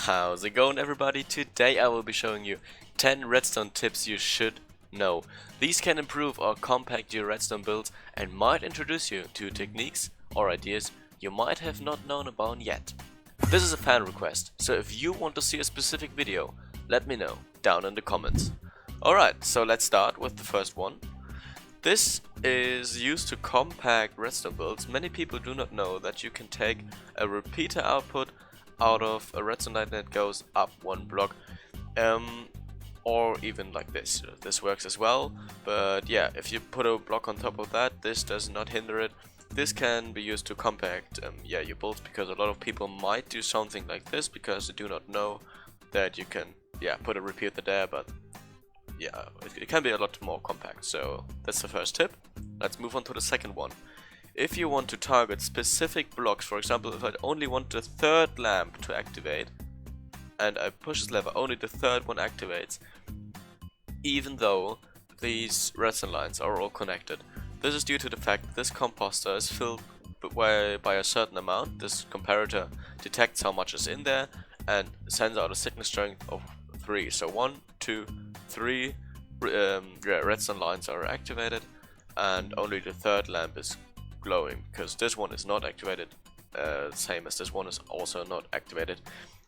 How's it going, everybody? Today I will be showing you 10 redstone tips you should know. These can improve or compact your redstone builds and might introduce you to techniques or ideas you might have not known about yet. This is a fan request, so if you want to see a specific video, let me know down in the comments. Alright, so let's start with the first one. This is used to compact redstone builds. Many people do not know that you can take a repeater output out of a redstone line that goes up one block, or even like this. This works as well, but yeah, if you put a block on top of that, this does not hinder it. This can be used to compact your builds, because a lot of people might do something like this because they do not know that you can put a repeater there, but yeah, it can be a lot more compact. So that's the first tip. Let's move on to the second one. If you want to target specific blocks, for example, if I only want the third lamp to activate and I push this lever, only the third one activates, even though these redstone lines are all connected. This is due to the fact that this composter is filled by a certain amount. This comparator detects how much is in there and sends out a signal strength of 3. So 1, 2, 3 redstone lines are activated, and only the third lamp is glowing, because this one is not activated, same as this one is also not activated.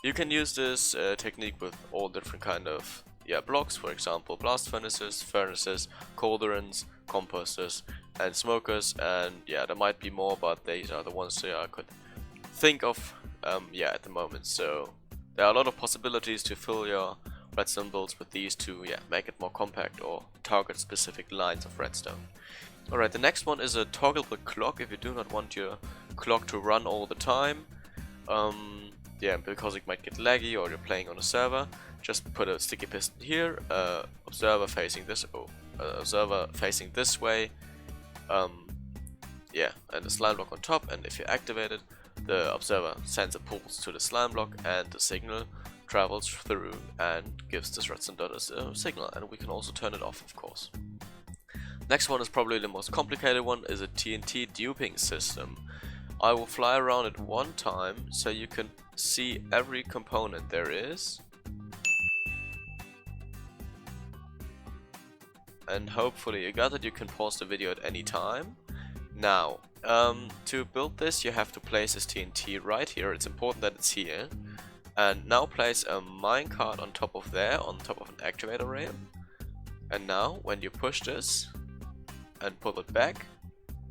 You can use this technique with all different kind of blocks, for example blast furnaces, cauldrons, composters and smokers, and there might be more, but these are the ones that I could think of at the moment. So there are a lot of possibilities to fill your redstone builds with these to make it more compact or target specific lines of redstone. Alright, the next one is a toggable clock. If you do not want your clock to run all the time, because it might get laggy or you're playing on a server, just put a sticky piston here, observer facing this way, and the slime block on top, and if you activate it, the observer sends a pulse to the slime block and the signal travels through and gives this redstone dot a signal, and we can also turn it off, of course. Next one is probably the most complicated one, is a TNT duping system. I will fly around it one time so you can see every component there is, and hopefully you got it. You can pause the video at any time. Now, to build this you have to place this TNT right here. It's important that it's here. And now place a minecart on top of there, on top of an activator rail. And now when you push this and pull it back,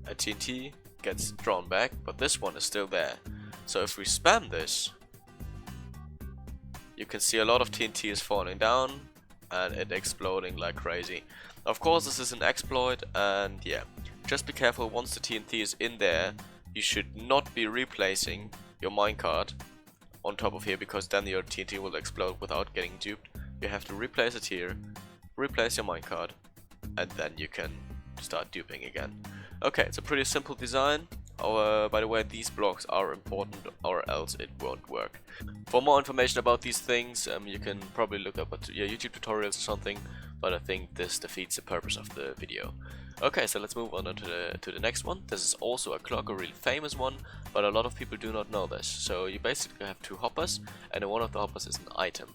a TNT gets drawn back, but this one is still there. So if we spam this, you can see a lot of TNT is falling down and it exploding like crazy. Of course this is an exploit, and just be careful. Once the TNT is in there, you should not be replacing your minecart on top of here, because then your TNT will explode without getting duped. You have to replace it here, replace your minecart, and then you can start duping again. Okay, it's a pretty simple design. By the way, these blocks are important or else it won't work. For more information about these things, you can probably look up YouTube tutorials or something, but I think this defeats the purpose of the video. Okay, so let's move on to the next one. This is also a clock, a really famous one, but a lot of people do not know this. So you basically have two hoppers, and one of the hoppers is an item.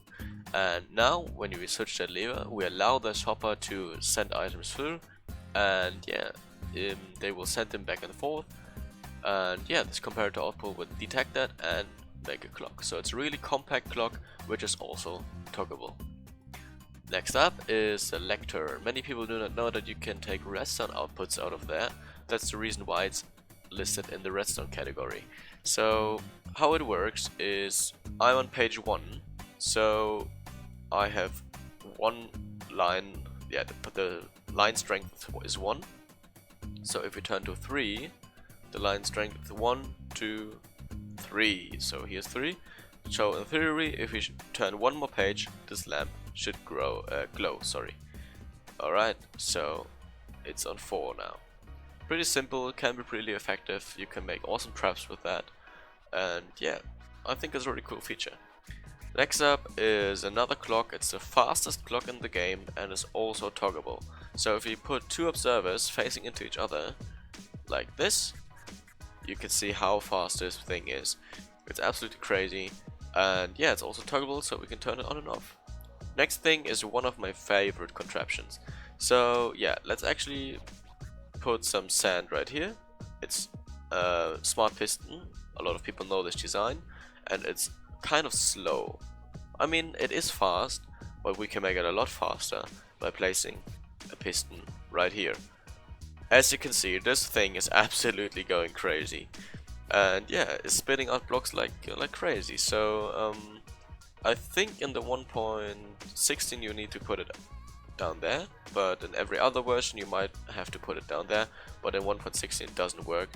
And now when we switch that lever, we allow this hopper to send items through, and they will send them back and forth. And this comparator output will detect that and make a clock. So it's a really compact clock, which is also toggable. Next up is the lectern. Many people do not know that you can take redstone outputs out of there. That's the reason why it's listed in the redstone category. So how it works is, I'm on page 1, so I have one line, the line strength is 1. So if we turn to 3, the line strength is 1, 2, 3. So here's 3. So in theory, if we turn one more page, this lamp should glow. Alright, so it's on 4 now. Pretty simple, it can be pretty effective. You can make awesome traps with that, and I think it's a really cool feature. Next up is another clock. It's the fastest clock in the game and is also toggable. So if you put two observers facing into each other like this, you can see how fast this thing is. It's absolutely crazy. And yeah, it's also toggable, so we can turn it on and off. Next thing is one of my favorite contraptions. So yeah, let's actually put some sand right here. It's a smart piston. A lot of people know this design, and it's kind of slow. I mean, it is fast, but we can make it a lot faster by placing a piston right here. As you can see, this thing is absolutely going crazy, and yeah, it's spitting out blocks like crazy. So I think in the 1.16 you need to put it down there, but in every other version you might have to put it down there, but in 1.16 it doesn't work.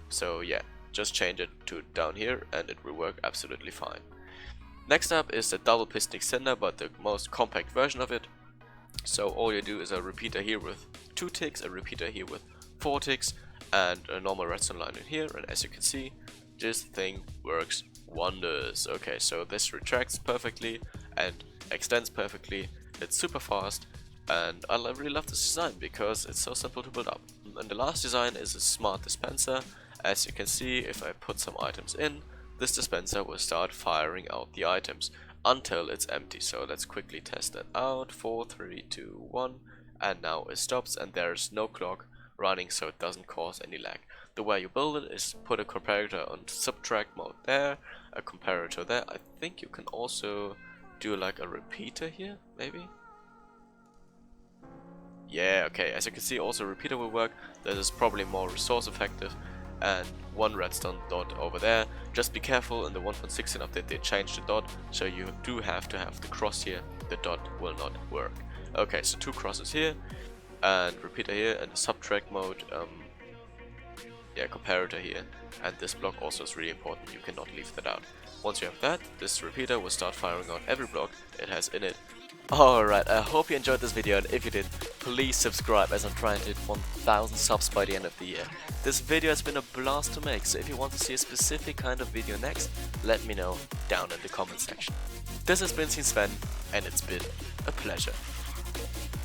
So yeah, just change it to down here and it will work absolutely fine. Next up is the double piston extender, but the most compact version of it. So all you do is a repeater here with 2 ticks, a repeater here with 4 ticks, and a normal redstone line in here, and as you can see, this thing works wonders. Okay, so this retracts perfectly and extends perfectly. It's super fast, and I really love this design because it's so simple to build up. And the last design is a smart dispenser. As you can see, if I put some items in, this dispenser will start firing out the items until it's empty. So let's quickly test that out. 4, 3, 2, 1, and now it stops, and there's no clock running, so it doesn't cause any lag. The way you build it is put a comparator on subtract mode there, a comparator there. I think you can also do like a repeater here, maybe? Yeah, okay, as you can see, also a repeater will work. This is probably more resource effective. And one redstone dot over there. Just be careful, in the 1.16 update they changed the dot, so you do have to have the cross here. The dot will not work. Okay, so 2 crosses here, and repeater here, and the subtract mode, yeah, comparator here. And this block also is really important, you cannot leave that out. Once you have that, this repeater will start firing out every block it has in it. Alright, I hope you enjoyed this video, and if you did, please subscribe as I'm trying to hit 1000 subs by the end of the year. This video has been a blast to make, so if you want to see a specific kind of video next, let me know down in the comment section. This has been SeenSven, and it's been a pleasure.